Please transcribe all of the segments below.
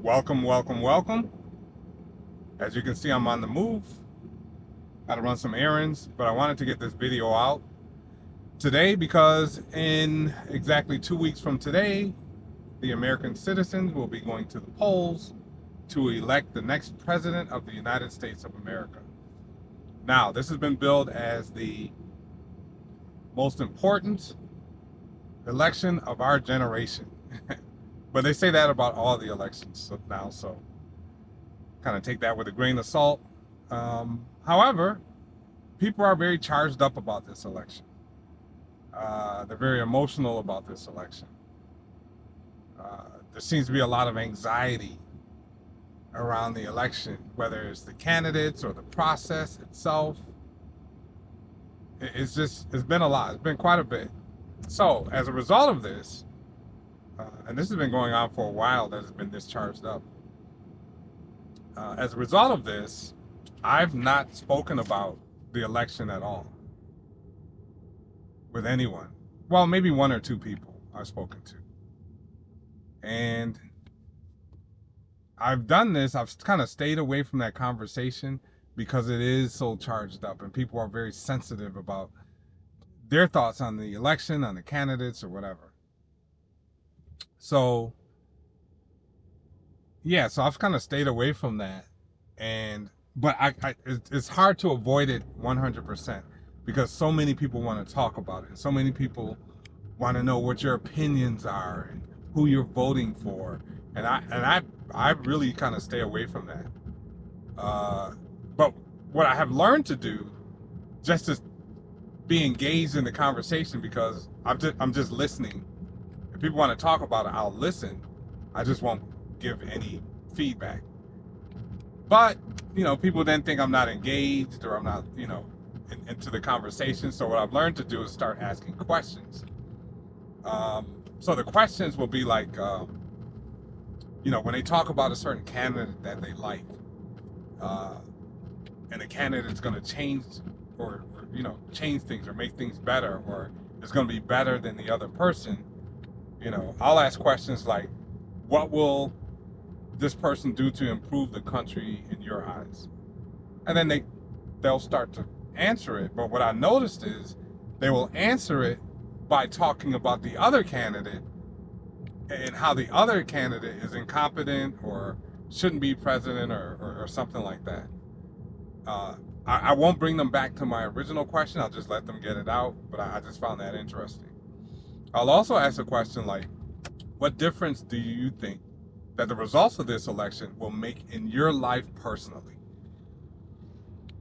Welcome, welcome, welcome. As you can see, I'm on the move. Got to run some errands, but I wanted to get this video out today because in exactly 2 weeks from today, the American citizens will be going to the polls to elect the next president of the United States of America. Now, this has been billed as the most important election of our generation. But they say that about all the elections now, so kind of take that with a grain of salt. However, people are very charged up about this election. They're very emotional about this election. There seems to be a lot of anxiety around the election, whether it's the candidates or the process itself. It's been a lot. It's been quite a bit. So as a result of this, and this has been going on for a while, that has been this charged up. As a result of this, I've not spoken about the election at all with anyone. Well, maybe one or two people I've spoken to. And I've done this, I've kind of stayed away from that conversation because it is so charged up and people are very sensitive about their thoughts on the election, on the candidates, or whatever. So, yeah, so I've kind of stayed away from that. But it's hard to avoid it 100% because so many people want to talk about it. So many people want to know what your opinions are and who you're voting for. And I really kind of stay away from that. But what I have learned to do, just to be engaged in the conversation, because I'm just listening. If people want to talk about it, I'll listen. I just won't give any feedback. But, people then think I'm not engaged or I'm not, into the conversation. So what I've learned to do is start asking questions. So the questions will be like, when they talk about a certain candidate that they like, and the candidate's going to change or change things or make things better, or it's going to be better than the other person, I'll ask questions like, what will this person do to improve the country in your eyes? And then they'll start to answer it. But what I noticed is they will answer it by talking about the other candidate and how the other candidate is incompetent or shouldn't be president or something like that. I won't bring them back to my original question. I'll just let them get it out. But I just found that interesting. I'll also ask a question like, what difference do you think that the results of this election will make in your life personally?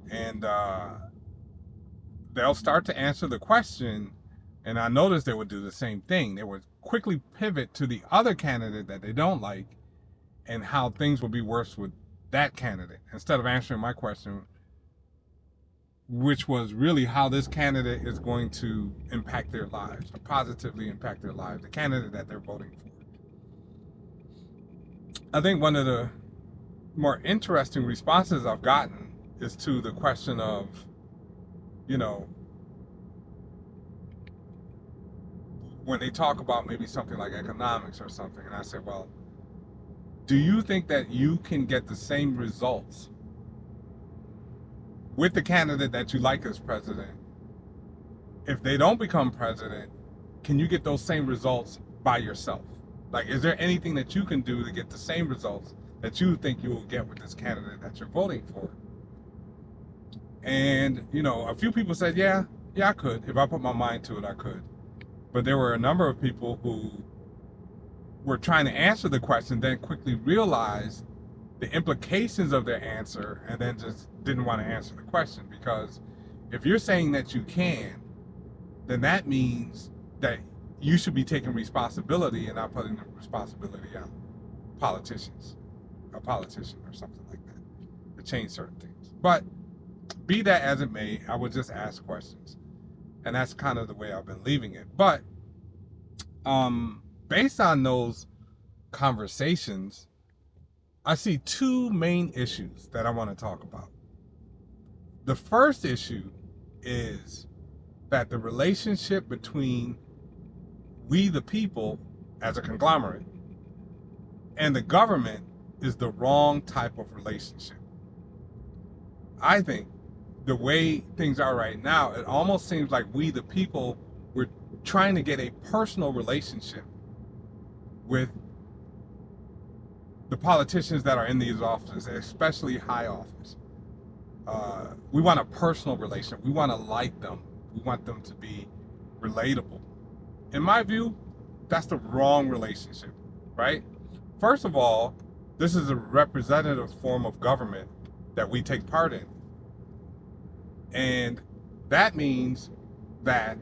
And they'll start to answer the question, and I noticed they would do the same thing. They would quickly pivot to the other candidate that they don't like and how things will be worse with that candidate, instead of answering my question, which was really how this candidate is going to impact their lives, or positively impact their lives, the candidate that they're voting for. I think one of the more interesting responses I've gotten is to the question of, when they talk about maybe something like economics or something, and I say, well, do you think that you can get the same results with the candidate that you like as president? If they don't become president, can you get those same results by yourself? Like, is there anything that you can do to get the same results that you think you will get with this candidate that you're voting for? And, a few people said, yeah, I could. If I put my mind to it, I could. But there were a number of people who were trying to answer the question, then quickly realized the implications of their answer, and then just didn't want to answer the question. Because if you're saying that you can, then that means that you should be taking responsibility and not putting the responsibility on politicians, a politician or something like that, to change certain things. But be that as it may, I would just ask questions. And that's kind of the way I've been leaving it. But based on those conversations, I see two main issues that I want to talk about. The first issue is that the relationship between we the people as a conglomerate and the government is the wrong type of relationship. I think the way things are right now, it almost seems like we, the people, we're trying to get a personal relationship with the politicians that are in these offices, especially high office. We want a personal relationship. We want to like them. We want them to be relatable. In my view, that's the wrong relationship, right? First of all, this is a representative form of government that we take part in. And that means that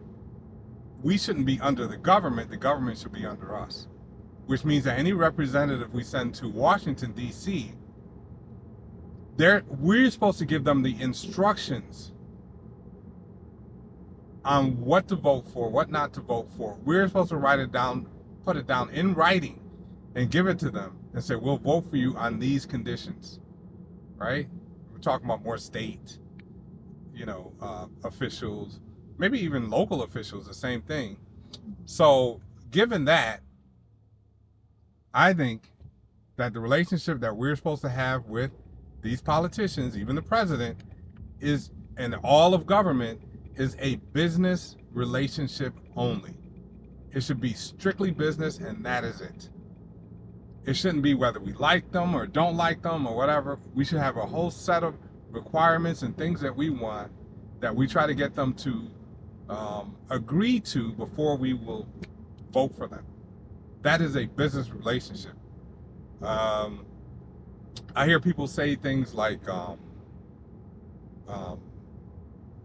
we shouldn't be under the government should be under us. Which means that any representative we send to Washington, D.C., we're supposed to give them the instructions on what to vote for, what not to vote for. We're supposed to write it down, put it down in writing, and give it to them and say, we'll vote for you on these conditions, right? We're talking about more state, officials, maybe even local officials, the same thing. So given that, I think that the relationship that we're supposed to have with these politicians, even the president, and all of government, is a business relationship only. It should be strictly business, and that is it. It shouldn't be whether we like them or don't like them or whatever. We should have a whole set of requirements and things that we want that we try to get them to agree to before we will vote for them. That is a business relationship. I hear people say things like,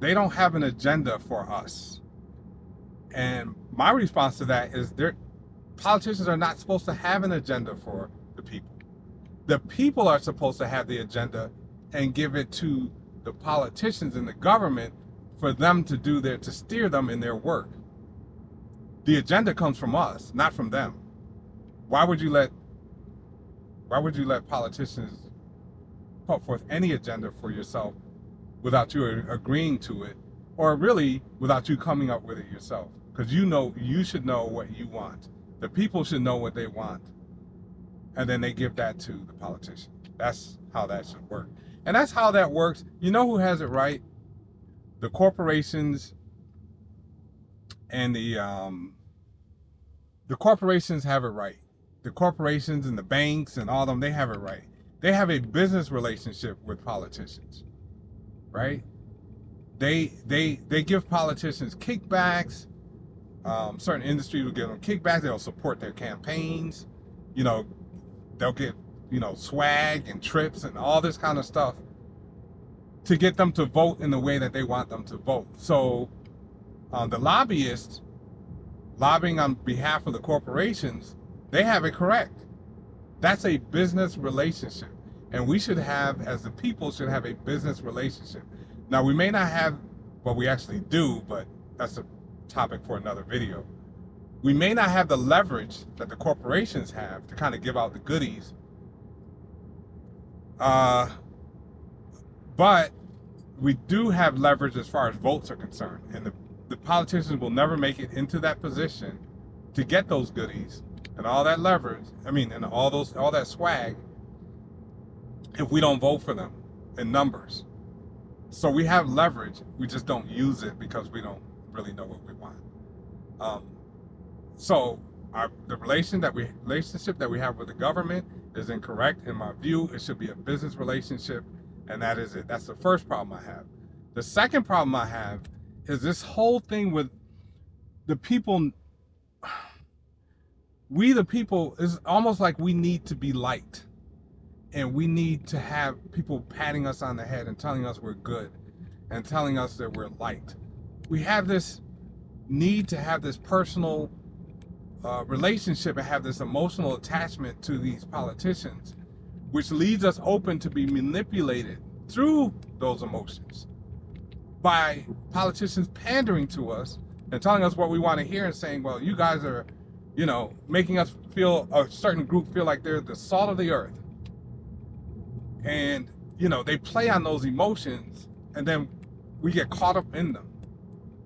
they don't have an agenda for us. And my response to that is politicians are not supposed to have an agenda for the people. The people are supposed to have the agenda and give it to the politicians in the government for them to steer them in their work. The agenda comes from us, not from them. Why would you let politicians put forth any agenda for yourself without you agreeing to it, or really without you coming up with it yourself? Because you should know what you want. The people should know what they want, and then they give that to the politician. That's how that should work, and that's how that works. You know who has it right? The corporations and the corporations have it right. The corporations and the banks and all of them, they have it right. They have a business relationship with politicians, right? They give politicians kickbacks. Certain industries will give them kickbacks. They'll support their campaigns. They'll get, swag and trips and all this kind of stuff to get them to vote in the way that they want them to vote. So the lobbyists lobbying on behalf of the corporations, they have it correct. That's a business relationship. And we should have, as the people, should have a business relationship. Now, we may not have, well, we actually do, but that's a topic for another video. We may not have the leverage that the corporations have to kind of give out the goodies. But we do have leverage as far as votes are concerned. And the politicians will never make it into that position to get those goodies and all that leverage, and all that swag, if we don't vote for them in numbers. So we have leverage, we just don't use it because we don't really know what we want. The relationship that we have with the government is incorrect. In my view, it should be a business relationship, and that is it. That's the first problem I have. The second problem I have is this whole thing with the people. We, the people, is almost like we need to be liked. And we need to have people patting us on the head and telling us we're good and telling us that we're liked. We have this need to have this personal relationship and have this emotional attachment to these politicians, which leaves us open to be manipulated through those emotions by politicians pandering to us and telling us what we want to hear and saying, well, you guys are, making us feel, a certain group feel like they're the salt of the earth. And, they play on those emotions and then we get caught up in them,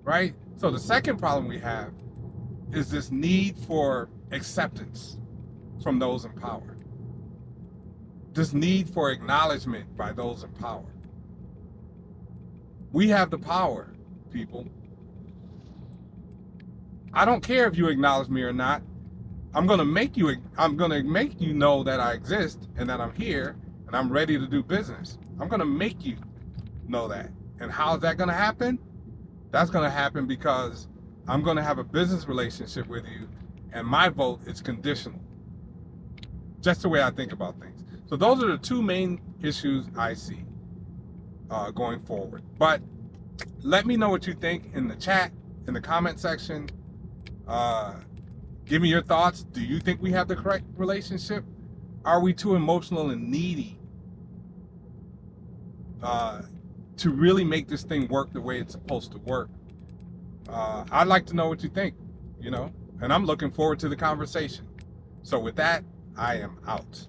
right? So the second problem we have is this need for acceptance from those in power. this need for acknowledgement by those in power. We have the power, people. I don't care if you acknowledge me or not. I'm gonna make you know that I exist and that I'm here and I'm ready to do business. I'm gonna make you know that. And how's that gonna happen? That's gonna happen because I'm gonna have a business relationship with you, and my vote is conditional. Just the way I think about things. So those are the two main issues I see going forward. But let me know what you think in the chat, in the comment section. Give me your thoughts. Do you think we have the correct relationship? Are we too emotional and needy to really make this thing work the way it's supposed to work? I'd like to know what you think, and I'm looking forward to the conversation. So with that, I am out.